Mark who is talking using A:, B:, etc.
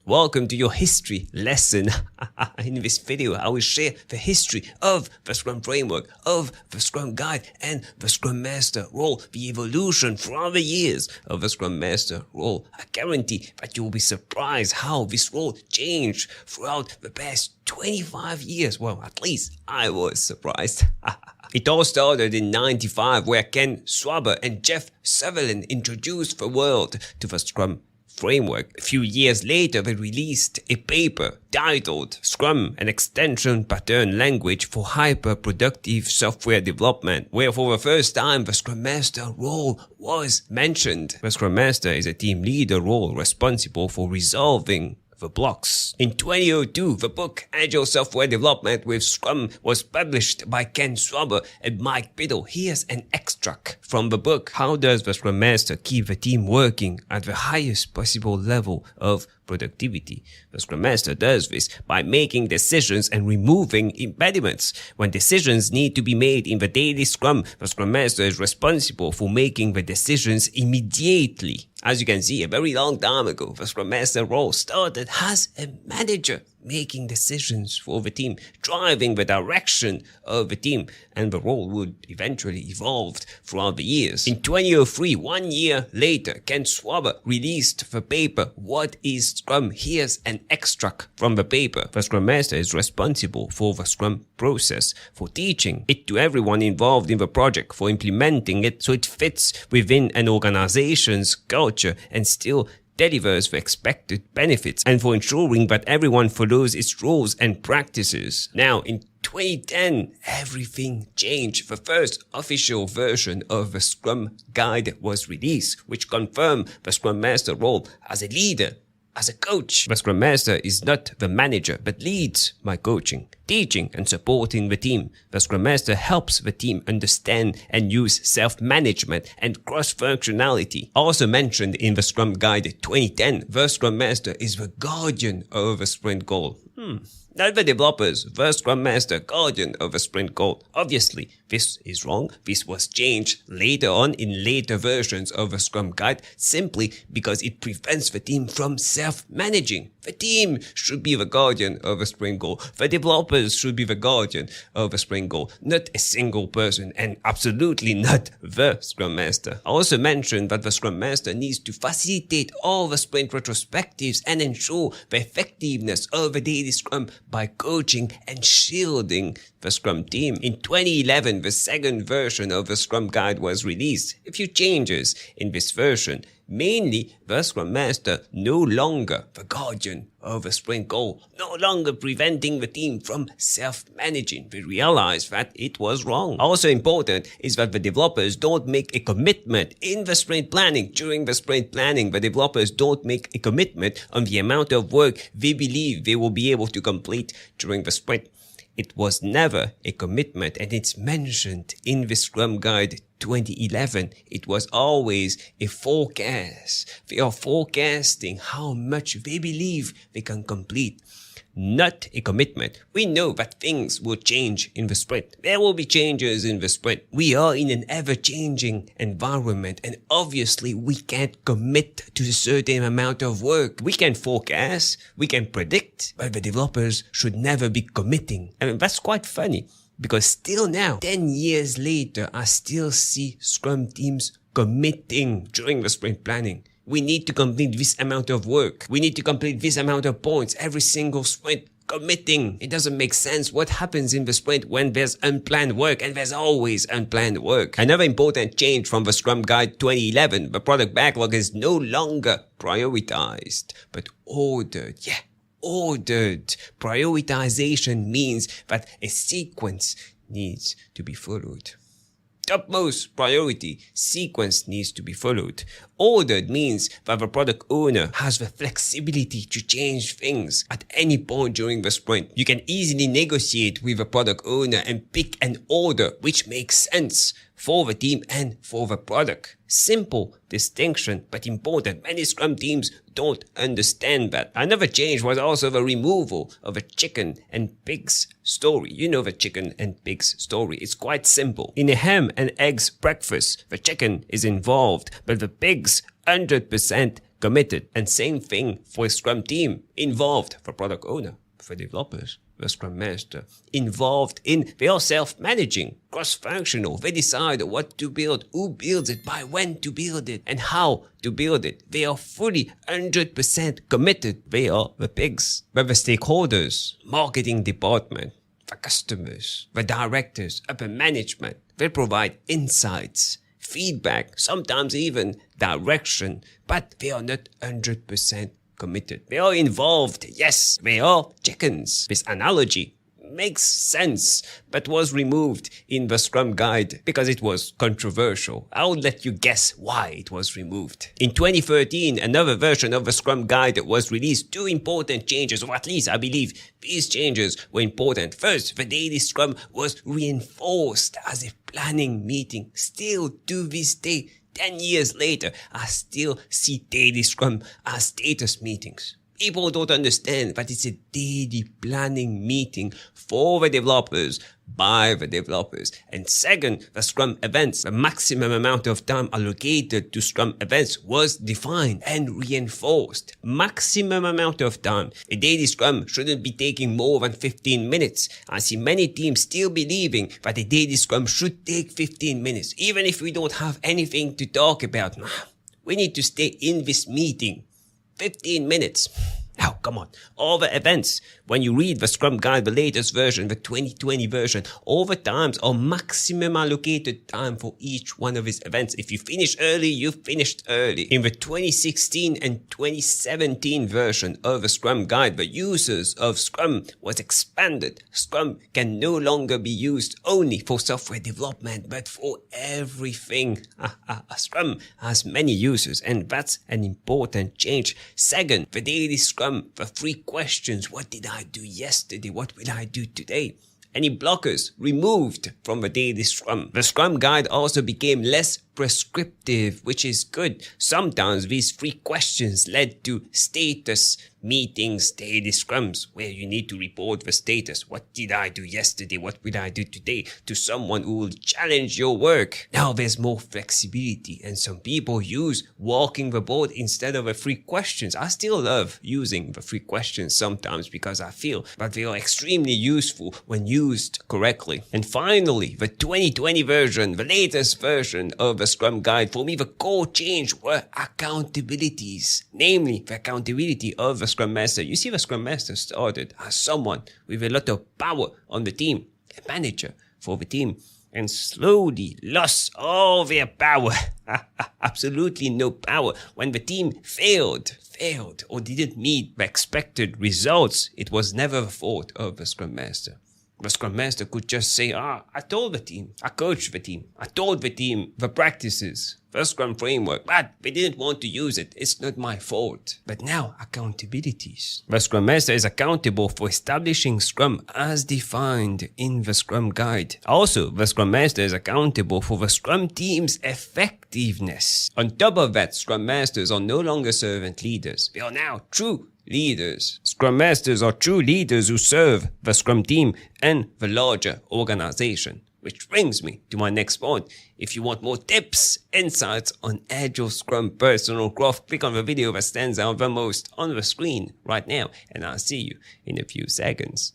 A: Welcome to your history lesson. In this video, I will share the history of the Scrum framework, of the Scrum guide, and the Scrum Master role, the evolution throughout the years of the Scrum Master role. I guarantee that you will be surprised how this role changed throughout the past 25 years. Well, at least I was surprised. It all started in '95, where Ken Schwaber and Jeff Sutherland introduced the world to the Scrum framework. A few years later, they released a paper titled Scrum, an extension pattern language for hyper-productive software development, where for the first time the Scrum Master role was mentioned. The Scrum Master is a team leader role responsible for resolving the blocks. In 2002, the book Agile Software Development with Scrum was published by Ken Schwaber and Mike Biddle. Here's an extract from the book. How does the Scrum Master keep the team working at the highest possible level of productivity? The Scrum Master does this by making decisions and removing impediments. When decisions need to be made in the daily Scrum, the Scrum Master is responsible for making the decisions immediately. As you can see, a very long time ago, the Scrum Master role started as a manager, making decisions for the team, driving the direction of the team, and the role would eventually evolve throughout the years. In 2003, 1 year later, Ken Schwaber released the paper, What is Scrum? Here's an extract from the paper. The Scrum Master is responsible for the Scrum process, for teaching it to everyone involved in the project, for implementing it so it fits within an organization's culture and still delivers the expected benefits, and for ensuring that everyone follows its rules and practices. Now, in 2010, everything changed. The first official version of the Scrum Guide was released, which confirmed the Scrum Master role as a leader, as a coach. The Scrum Master is not the manager, but leads by coaching, teaching, and supporting the team. The Scrum Master helps the team understand and use self-management and cross-functionality. Also mentioned in the Scrum Guide 2010, the Scrum Master is the guardian of a sprint goal. Not the developers, the Scrum Master, guardian of a sprint goal. Obviously, this is wrong. This was changed later on in later versions of the Scrum Guide simply because it prevents the team from self-managing. The team should be the guardian of a sprint goal. The developers should be the guardian of a sprint goal, not a single person, and absolutely not the Scrum Master. I also mentioned that the Scrum Master needs to facilitate all the sprint retrospectives and ensure the effectiveness of the daily Scrum by coaching and shielding the Scrum team. In 2011, the second version of the Scrum Guide was released. A few changes in this version. Mainly, the Scrum Master no longer the guardian of a sprint goal, no longer preventing the team from self-managing. We realized that it was wrong. Also important is that the developers don't make a commitment in the sprint planning. During the sprint planning, the developers don't make a commitment on the amount of work they believe they will be able to complete during the sprint. It was never a commitment, and it's mentioned in the Scrum Guide 2011. It was always a forecast. They are forecasting how much they believe they can complete, not a commitment. We know that things will change in the sprint. There will be changes in the sprint. We are in an ever-changing environment, and obviously we can't commit to a certain amount of work. We can forecast, we can predict, but the developers should never be committing. I mean, that's quite funny, because still now, 10 years later, I still see Scrum teams committing during the sprint planning. We need to complete this amount of work. We need to complete this amount of points every single sprint. Committing. It doesn't make sense what happens in the sprint when there's unplanned work, and there's always unplanned work. Another important change from the Scrum Guide 2011, the product backlog is no longer prioritized, but ordered. Yeah, ordered. Prioritization means that a sequence needs to be followed. Topmost priority sequence needs to be followed. Ordered means that the product owner has the flexibility to change things at any point during the sprint. You can easily negotiate with the product owner and pick an order which makes sense for the team and for the product. Simple distinction, but important. Many Scrum teams don't understand that. Another change was also the removal of a chicken and pigs story. You know the chicken and pigs story. It's quite simple. In a ham and eggs breakfast, the chicken is involved, but the pigs 100% committed. And same thing for a Scrum team involved, for product owner, for developers, the Scrum Master, involved in, they are self-managing, cross-functional. They decide what to build, who builds it, by when to build it, and how to build it. They are fully 100% committed. They are the pigs. But the stakeholders, marketing department, the customers, the directors, upper management, they provide insights, feedback, sometimes even direction, but they are not 100% committed. They are involved. Yes, they are chickens. This analogy makes sense, but was removed in the Scrum Guide because it was controversial. I'll let you guess why it was removed. In 2013, another version of the Scrum Guide was released. Two important changes, or at least I believe these changes were important. First, the daily Scrum was reinforced as a planning meeting. Still to this day, 10 years later, I still see daily Scrum as status meetings. People don't understand that it's a daily planning meeting for the developers, by the developers. And second, the Scrum events, the maximum amount of time allocated to Scrum events was defined and reinforced. Maximum amount of time. A daily Scrum shouldn't be taking more than 15 minutes. I see many teams still believing that a daily Scrum should take 15 minutes, even if we don't have anything to talk about. We need to stay in this meeting 15 minutes. Now, come on. All the events, when you read the Scrum Guide, the latest version, the 2020 version, all the times are maximum allocated time for each one of these events. If you finish early, you finished early. In the 2016 and 2017 version of the Scrum Guide, the uses of Scrum was expanded. Scrum can no longer be used only for software development, but for everything. Scrum has many uses, and that's an important change. Second, the daily Scrum, the 3 questions. What did I do yesterday? What will I do today? Any blockers removed from the daily Scrum. The Scrum Guide also became less prescriptive, which is good. Sometimes these 3 questions led to status meetings, daily Scrums, where you need to report the status. What did I do yesterday? What will I do today? To someone who will challenge your work. Now there's more flexibility, and some people use walking the board instead of the 3 questions. I still love using the 3 questions sometimes because I feel that they are extremely useful when used correctly. And finally, the 2020 version, the latest version of the Scrum Guide, for me the core change were accountabilities, namely the accountability of the Scrum Master. You see, the Scrum Master started as someone with a lot of power on the team, a manager for the team, and slowly lost all their power. Absolutely no power. When the team failed or didn't meet the expected results, it was never the fault of the Scrum Master. The Scrum Master could just say, I told the team, I coached the team, I told the team the practices, the Scrum framework, but they didn't want to use it. It's not my fault. But now, accountabilities. The Scrum Master is accountable for establishing Scrum as defined in the Scrum Guide. Also, the Scrum Master is accountable for the Scrum team's effectiveness. On top of that, Scrum Masters are no longer servant leaders. They are now true leaders. Scrum Masters are true leaders who serve the Scrum team and the larger organization. Which brings me to my next point. If you want more tips, insights on Agile Scrum personal growth, click on the video that stands out the most on the screen right now, and I'll see you in a few seconds.